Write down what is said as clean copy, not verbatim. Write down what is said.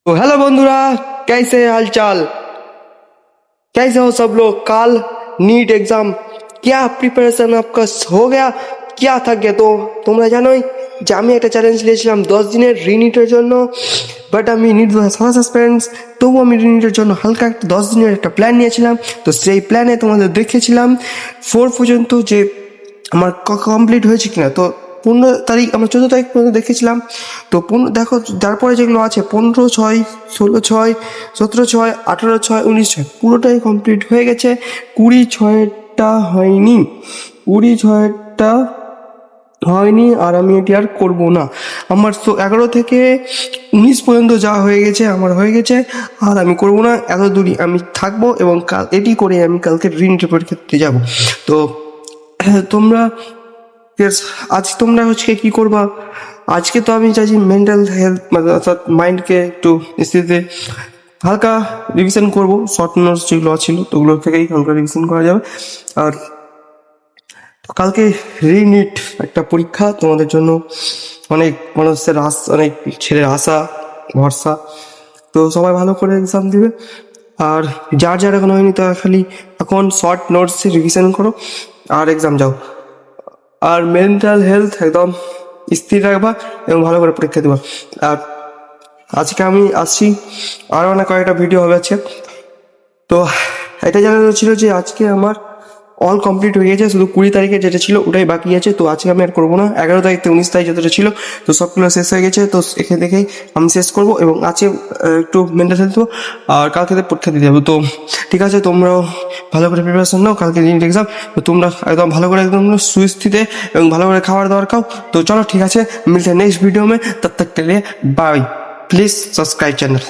तो हेलो बंधुरा, कैसे हालचाल? कैसे हो सब लोग? कल नीट एग्जाम, क्या प्रिপারেশন आपका हो गया? क्या था গিয়ে? তো তোমরা জানোই যে আমি একটা চ্যালেঞ্জ নিয়েছিলাম 10 দিনের রিনিটের জন্য। বাট আমি নিট সাসপেন্স, তবু আমি রিনিটের জন্য হালকা একটা 10 দিনের একটা প্ল্যান নিয়েছিলাম। তো সেই প্ল্যানে তোমাদের দেখেছিলাম 4 পর্যন্ত যে আমার কমপ্লিট হয়েছে কিনা। তো 15 তারিখ, আমরা 14 তারিখ পর্যন্ত দেখেছিলাম। তো দেখো, তারপরে যেগুলো আছে 15/6, 16/6, 17/6, 18/6, 19/6 পুরোটাই কমপ্লিট হয়ে গেছে। 20/6টা হয়নি, 20/6টা হয়নি, আর আমি এটি আর করবো না। আমার তো 11 থেকে 19 পর্যন্ত যা হয়ে গেছে আমার হয়ে গেছে, আর আমি করবো না। এত দূরই আমি থাকবো এবং কাল এটি করে আমি কালকে রিনিটের পরীক্ষা দিতে যাবো। তো তোমরা আজ তোমরা হচ্ছে কি করবা? আজকে তো আমি চাইছি মেন্টাল হেলথ, মানে অর্থাৎ মাইন্ডকে একটু স্থিতিতে হালকা রিভিশন করব। শর্ট নোটস যেগুলো ছিল তো ওগুলোর থেকেই হালকা রিভিশন করা যাবে। আর কালকে রিনিট একটা পরীক্ষা, তোমাদের জন্য অনেক মানুষের অনেক ছেলের আশা ভরসা। তো সবাই ভালো করে এক্সাম দিবে। আর যার যার এখন হয়নি তারা খালি এখন শর্ট নোটস রিভিশন করো আর এক্সাম যাও। আর মেন্টাল হেলথ একদম স্থির রাখবা এবং ভালো করে পরীক্ষা দেবা। আর আজকে আমি আসছি, আরও অনেক কয়েকটা ভিডিও হবে আজকে। তো এটা জানানো ছিল যে আজকে আমার অল কমপ্লিট হয়ে গেছে, শুধু 20 তারিখে যেটা ছিল ওটাই বাকি আছে। তো আজকে আমি আর করবো না। 11 তারিখ থেকে 19 তারিখ যতটা ছিল তো সবগুলো শেষ হয়ে গেছে। তো এখান থেকেই আমি শেষ করবো এবং আজকে একটু মেন্টাল হেলথ দেবো আর কালকে পরীক্ষা দিতে যাবো। তো ঠিক আছে, তোমরাও ভালো করে প্রিপারেশন নাও, কালকে নিট এক্সাম। তো তোমরা একদম ভালো করে একদম সুস্থিতে এবং ভালো করে খাবার দাবার খাও। তো চলো ঠিক আছে, মিলতে নেক্সট वीडियो में, तब तक के लिए बाय। Please subscribe channel.